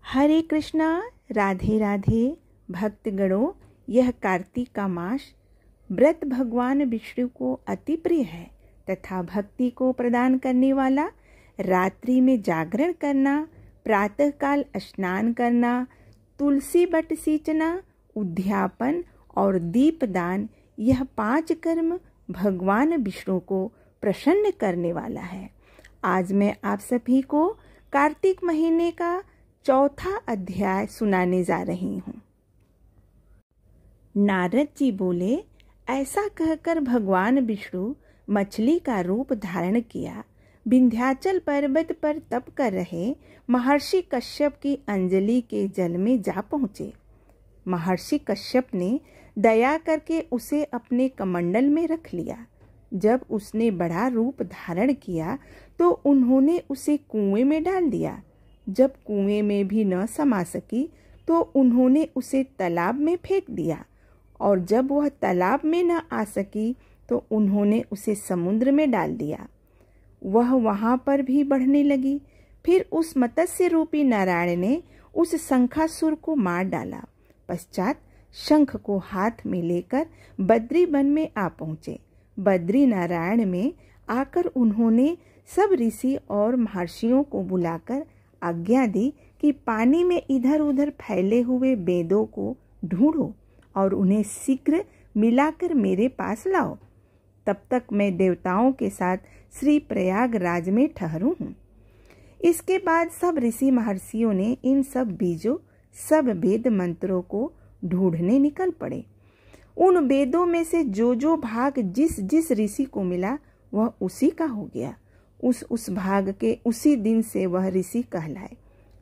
हरे कृष्णा, राधे राधे। भक्तगणों, यह कार्तिक का मास व्रत भगवान विष्णु को अति प्रिय है तथा भक्ति को प्रदान करने वाला। रात्रि में जागरण करना, प्रातःकाल स्नान करना, तुलसी बट सींचना, उद्यापन और दीपदान, यह 5 कर्म भगवान विष्णु को प्रसन्न करने वाला है। आज मैं आप सभी को कार्तिक महीने का 4था अध्याय सुनाने जा रही हूँ। नारद जी बोले, ऐसा कहकर भगवान विष्णु मछली का रूप धारण किया विंध्याचल पर्वत पर तप कर रहे महर्षि कश्यप की अंजलि के जल में जा पहुँचे। महर्षि कश्यप ने दया करके उसे अपने कमंडल में रख लिया। जब उसने बड़ा रूप धारण किया तो उन्होंने उसे कुएं में डाल दिया। जब कुएं में भी न समा सकी तो उन्होंने उसे तालाब में फेंक दिया, और जब वह तालाब में न आ सकी तो उन्होंने उसे समुद्र में डाल दिया। वह वहां पर भी बढ़ने लगी। फिर उस मत्स्य रूपी नारायण ने उस शंखासुर को मार डाला। पश्चात शंख को हाथ में लेकर बद्री वन में आ पहुँचे। बद्री नारायण में आकर उन्होंने सब ऋषि और महर्षियों को बुलाकर आज्ञा दी कि पानी में इधर उधर फैले हुए वेदों को ढूंढो और उन्हें शीघ्र मिलाकर मेरे पास लाओ। तब तक मैं देवताओं के साथ श्री प्रयागराज में ठहरूं हूँ। इसके बाद सब ऋषि महर्षियों ने इन सब बीजों, सब वेद मंत्रों को ढूंढने निकल पड़े। उन वेदों में से जो भाग जिस जिस ऋषि को मिला वह उसी का हो गया। उस भाग के उसी दिन से वह ऋषि कहलाए।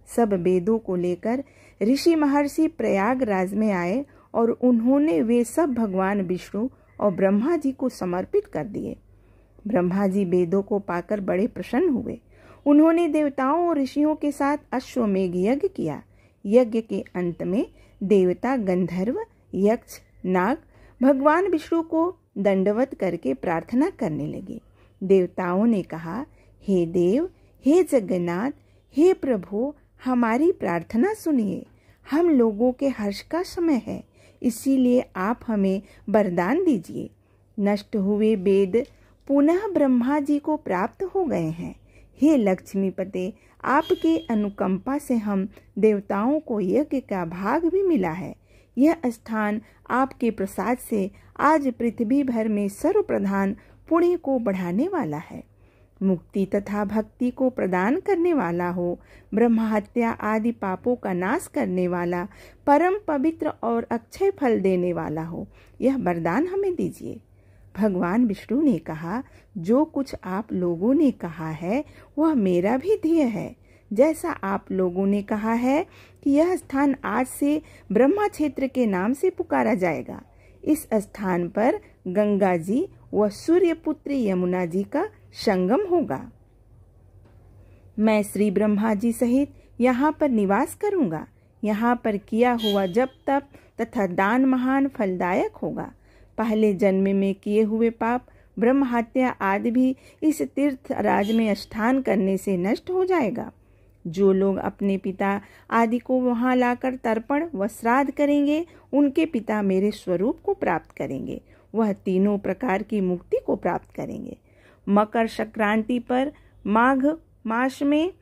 सब वेदों को लेकर ऋषि महर्षि प्रयागराज में आए और उन्होंने वे सब भगवान विष्णु और ब्रह्मा जी को समर्पित कर दिए। ब्रह्मा जी वेदों को पाकर बड़े प्रसन्न हुए। उन्होंने देवताओं और ऋषियों के साथ अश्वमेघ यज्ञ किया। यज्ञ के अंत में देवता, गंधर्व, यक्ष, नाग भगवान विष्णु को दंडवत करके प्रार्थना करने लगे। देवताओं ने कहा, हे देव, हे जगन्नाथ, हे प्रभु, हमारी प्रार्थना सुनिए। हम लोगों के हर्ष का समय है, इसीलिए आप हमें वरदान दीजिए। नष्ट हुए वेद पुनः ब्रह्मा जी को प्राप्त हो गए हैं। हे लक्ष्मीपते, आपकी अनुकंपा से हम देवताओं को यज्ञ का भाग भी मिला है। यह स्थान आपके प्रसाद से आज पृथ्वी भर में सर्वप्रधान पुण्य को बढ़ाने वाला है, मुक्ति तथा भक्ति को प्रदान करने वाला हो, ब्रह्महत्या आदि पापों का नाश करने वाला, परम पवित्र और अक्षय फल देने वाला हो। यह वरदान हमें दीजिए। भगवान विष्णु ने कहा, जो कुछ आप लोगों ने कहा है वह मेरा भी ध्येय है। जैसा आप लोगों ने कहा है कि यह स्थान आज से ब्रह्मा क्षेत्र के नाम से पुकारा जाएगा। इस स्थान पर गंगा जी व सूर्यपुत्री यमुना जी का संगम होगा। मैं श्री ब्रह्मा जी सहित यहाँ पर निवास करूँगा। यहाँ पर किया हुआ जप तप तथा दान महान फलदायक होगा। पहले जन्म में किए हुए पाप, ब्रह्म हत्या आदि भी इस तीर्थ राज में स्नान करने से नष्ट हो जाएगा। जो लोग अपने पिता आदि को वहां लाकर तर्पण व श्राद्ध करेंगे, उनके पिता मेरे स्वरूप को प्राप्त करेंगे। वह तीनों प्रकार की मुक्ति को प्राप्त करेंगे। मकर संक्रांति पर माघ मास में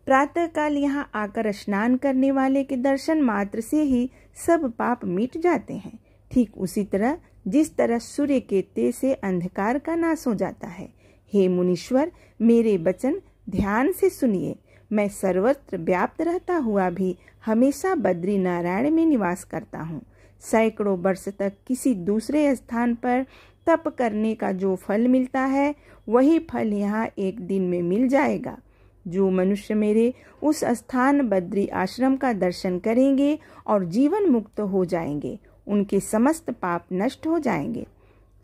प्रातःकाल यहाँ आकर स्नान करने वाले के दर्शन मात्र से ही सब पाप मिट जाते हैं। ठीक उसी तरह जिस तरह सूर्य के तेज से अंधकार का नाश हो जाता है। हे मुनीश्वर, मेरे वचन ध्यान से सुनिए। मैं सर्वत्र व्याप्त रहता हुआ भी हमेशा बद्री नारायण में निवास करता हूँ। सैकड़ों वर्ष तक किसी दूसरे स्थान पर तप करने का जो फल मिलता है, वही फल यहाँ एक दिन में मिल जाएगा। जो मनुष्य मेरे उस स्थान बद्री आश्रम का दर्शन करेंगे और जीवन मुक्त हो जाएंगे, उनके समस्त पाप नष्ट हो जाएंगे।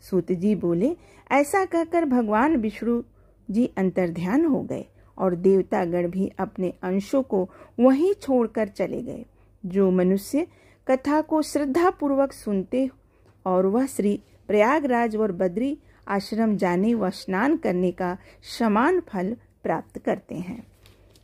सूत जी बोले, ऐसा कहकर भगवान विष्णु जी अंतर्ध्यान हो गए और देवतागण भी अपने अंशों को वहीं छोड़कर चले गए। जो मनुष्य कथा को श्रद्धा पूर्वक सुनते और वह श्री प्रयागराज और बद्री आश्रम जाने व स्नान करने का समान फल प्राप्त करते हैं।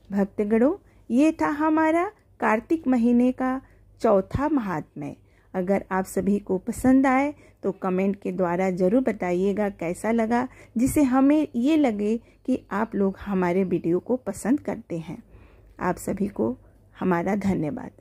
भक्तगणों, ये था हमारा कार्तिक महीने का चौथा महात्म्य। अगर आप सभी को पसंद आए तो कमेंट के द्वारा ज़रूर बताइएगा कैसा लगा, जिससे हमें ये लगे कि आप लोग हमारे वीडियो को पसंद करते हैं। आप सभी को हमारा धन्यवाद।